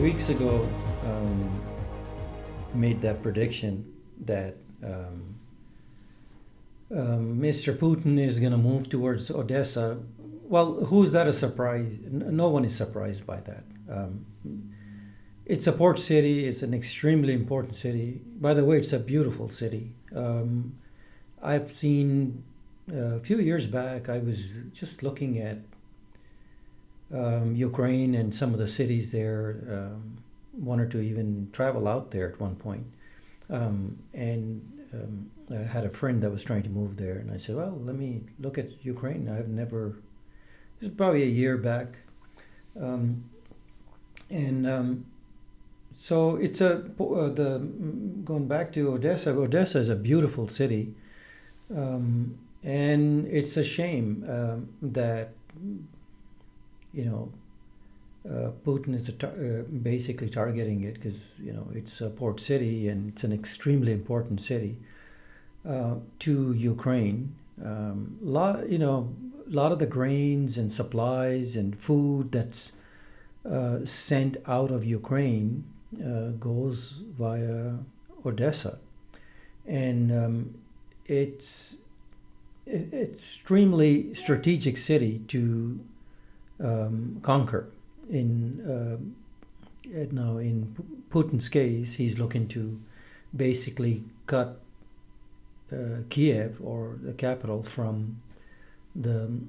weeks ago, made that prediction that Mr. Putin is going to move towards Odessa. Well, who's that a surprise? No one is surprised by that. It's a port city. It's an extremely important city. By the way, it's a beautiful city. I've seen a few years back, I was just looking at Ukraine and some of the cities there. Wanted to even travel out there at one point. I had a friend that was trying to move there, and I said, well, let me look at Ukraine. I've never, this is probably a year back. So it's going back to Odessa. Odessa is a beautiful city, and it's a shame that Putin is basically targeting it because it's a port city and it's an extremely important city to Ukraine. Lot of the grains and supplies and food that's sent out of Ukraine goes via Odessa, and it's extremely strategic city to conquer. Now in Putin's case, he's looking to basically cut Kiev, or the capital, from the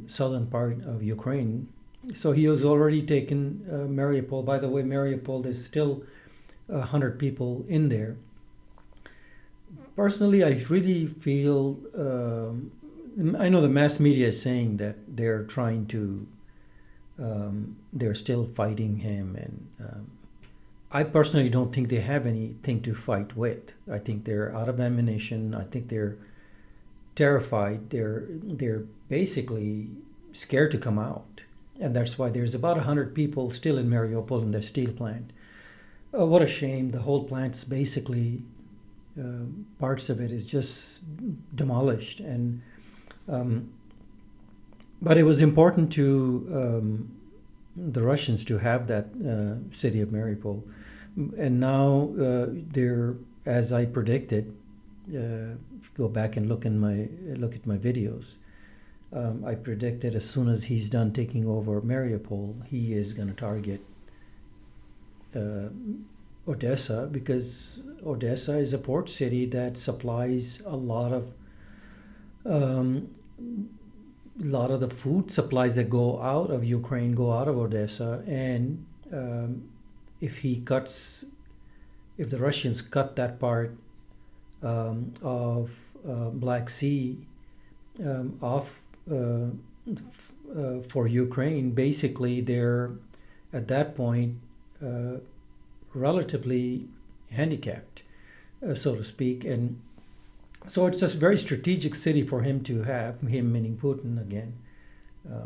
southern part of Ukraine. So he has already taken Mariupol. By the way, Mariupol, there's still 100 people in there. Personally, I really feel, I know the mass media is saying that they're trying to, they're still fighting him, and I personally don't think they have anything to fight with. I think they're out of ammunition. I think they're terrified. They're basically scared to come out, and that's why there's about 100 people still in Mariupol in their steel plant. What a shame! The whole plant's basically parts of it is just demolished, and but it was important to the Russians to have that city of Mariupol, and now they're, as I predicted. Go back and look at my videos. I predicted as soon as he's done taking over Mariupol, he is going to target Odessa, because Odessa is a port city that supplies a lot of the food supplies that go out of Ukraine go out of Odessa, and if the Russians cut that part of Black Sea off for Ukraine, basically they're at that point relatively handicapped, so to speak. And so it's just a very strategic city for him to have, him meaning Putin again. I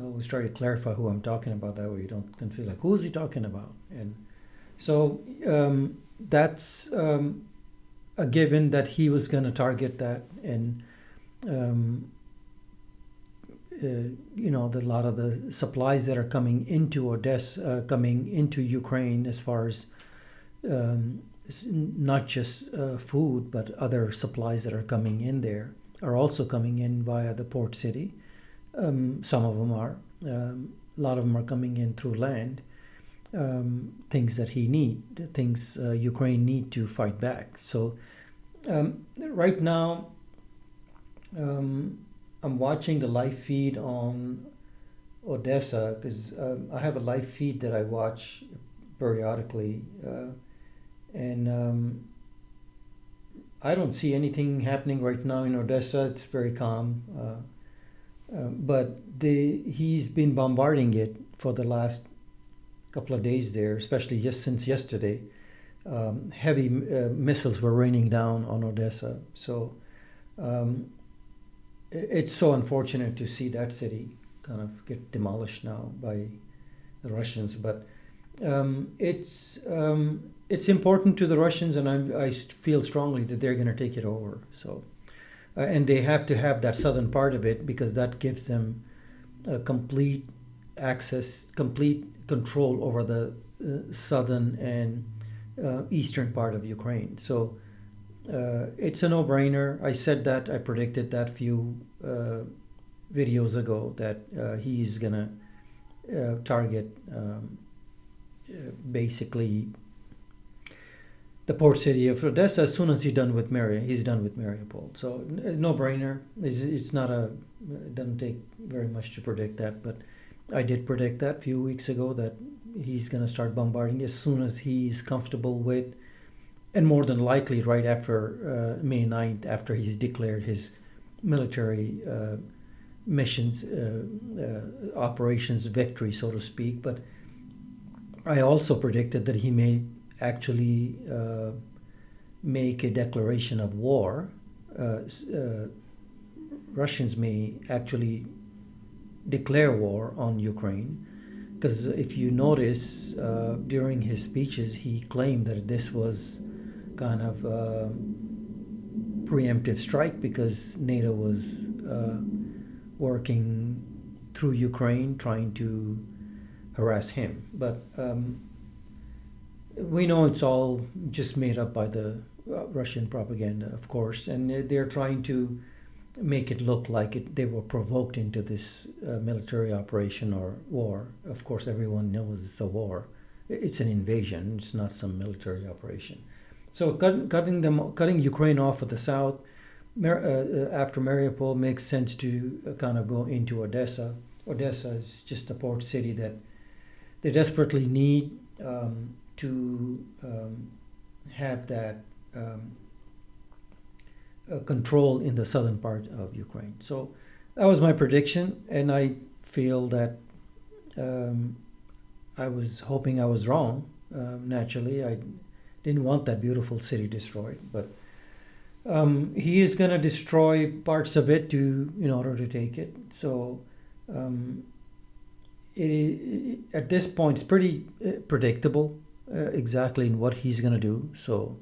always try to clarify who I'm talking about, that way you don't feel like, who is he talking about? And so that's a given that he was going to target that, and a lot of the supplies that are coming into Odessa, coming into Ukraine, as far as not just food, but other supplies that are coming in there, are also coming in via the port city. Some of them are. A lot of them are coming in through land. Things that things Ukraine need to fight back. So right now, I'm watching the live feed on Odessa, because I have a live feed that I watch periodically, and I don't see anything happening right now in Odessa. It's very calm, but he's been bombarding it for the last couple of days there, especially just since yesterday. Heavy missiles were raining down on Odessa. So it's so unfortunate to see that city kind of get demolished now by the Russians. But it's important to the Russians, and I feel strongly that they're going to take it over. So, and they have to have that southern part of it, because that gives them a complete access, complete control over the southern and eastern part of Ukraine. So it's a no-brainer. I said that, I predicted that few videos ago that he's gonna target basically the port city of Odessa as soon as he's done with Mariupol. So no-brainer. It's not it doesn't take very much to predict that, but I did predict that a few weeks ago that he's going to start bombarding as soon as he's comfortable with, and more than likely right after May 9th, after he's declared his military missions, operations victory, so to speak. But I also predicted that he may actually make a declaration of war. Russians may actually declare war on Ukraine, because if you notice, during his speeches, he claimed that this was kind of a preemptive strike because NATO was working through Ukraine trying to harass him. But we know it's all just made up by the Russian propaganda, of course, and they're trying to make it look like they were provoked into this military operation or war. Of course, everyone knows it's a war. It's an invasion. It's not some military operation. So cutting Ukraine off of the south after Mariupol makes sense to kind of go into Odessa. Odessa is just a port city that they desperately need to have that control in the southern part of Ukraine. So that was my prediction, and I feel that I was hoping I was wrong. Naturally, I didn't want that beautiful city destroyed, but he is going to destroy parts of it in order to take it. So at this point, it's pretty predictable exactly in what he's going to do. So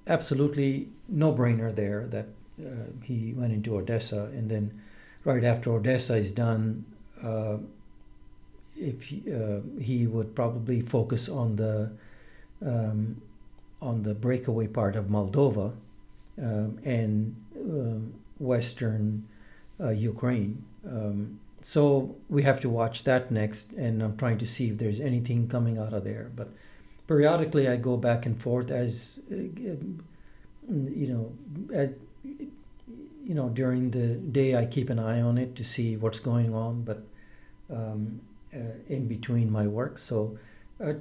absolutely no-brainer there that he went into Odessa, and then right after Odessa is done, if he would probably focus on the breakaway part of Moldova and western Ukraine. So we have to watch that next, and I'm trying to see if there's anything coming out of there. But periodically I go back and forth as during the day I keep an eye on it to see what's going on, but in between my work. So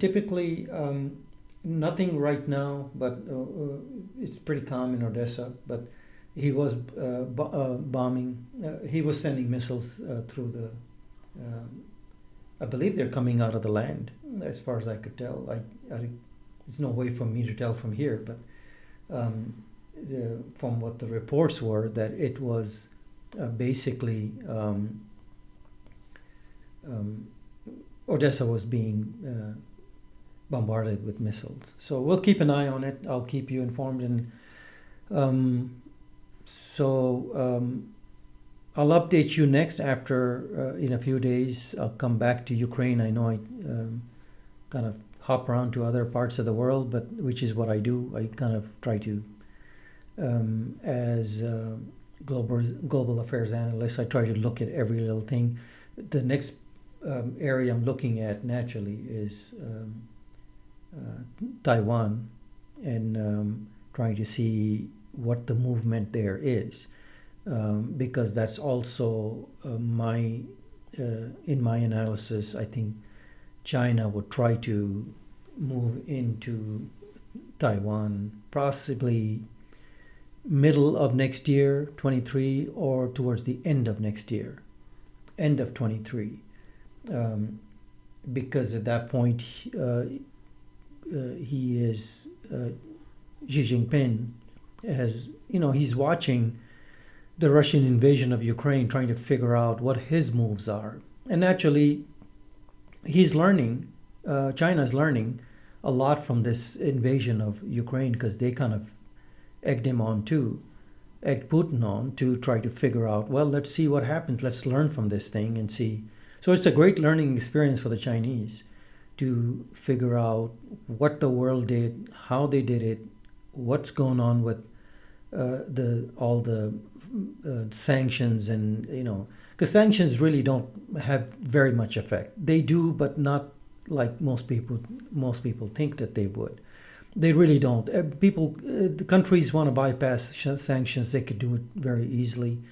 typically nothing right now, but it's pretty calm in Odessa. But he was bombing. He was sending missiles through the. I believe they're coming out of the land, as far as I could tell. There's no way for me to tell from here, but from what the reports were, that it was basically Odessa was being bombarded with missiles. So we'll keep an eye on it. I'll keep you informed, and I'll update you next after in a few days. I'll come back to Ukraine. I know I kind of hop around to other parts of the world, but which is what I do. I kind of try to, as a global affairs analyst, I try to look at every little thing. The next area I'm looking at naturally is Taiwan, and trying to see what the movement there is. Because that's also in my analysis, I think China would try to move into Taiwan possibly middle of next year, 23, or towards the end of next year, end of 23, because at that point Xi Jinping he's watching the Russian invasion of Ukraine, trying to figure out what his moves are. And actually, he's learning, China's learning a lot from this invasion of Ukraine, because they kind of egged Putin on to try to figure out, well, let's see what happens. Let's learn from this thing and see So it's a great learning experience for the Chinese to figure out what the world did, how they did it, what's going on with the all the sanctions, and because sanctions really don't have very much effect. They do, but not like most people think that they would. They really don't. The countries want to bypass sanctions. They could do it very easily.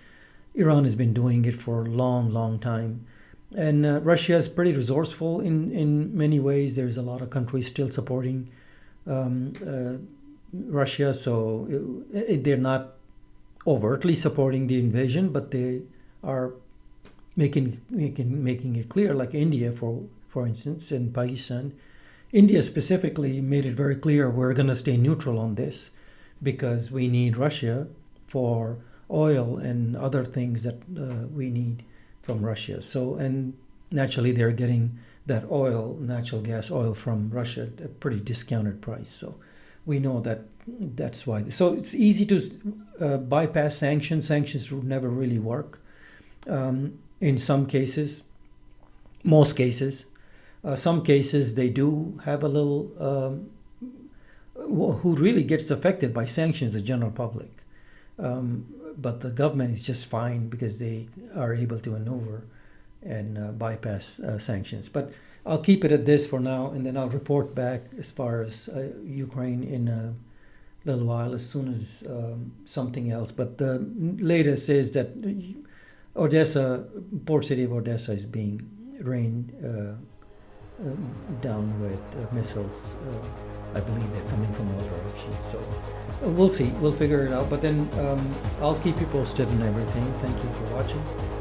Iran has been doing it for a long, long time. And Russia is pretty resourceful in many ways. There's a lot of countries still supporting Russia, so they're not overtly supporting the invasion, but they are making it clear, like India, for instance, and Pakistan. India specifically made it very clear we're going to stay neutral on this because we need Russia for oil and other things that we need from Russia. So, and naturally they're getting that oil, natural gas oil from Russia at a pretty discounted price. So we know that's why. So it's easy to bypass sanctions. Sanctions would never really work in some cases, most cases. Some cases they do have a little. Who really gets affected by sanctions? The general public, but the government is just fine because they are able to maneuver and bypass sanctions. But I'll keep it at this for now, and then I'll report back as far as Ukraine in a little while as soon as something else. But the latest is that Odessa, port city of Odessa, is being rained down with missiles. I believe they're coming from all directions. So we'll see. We'll figure it out. But then I'll keep you posted on everything. Thank you for watching.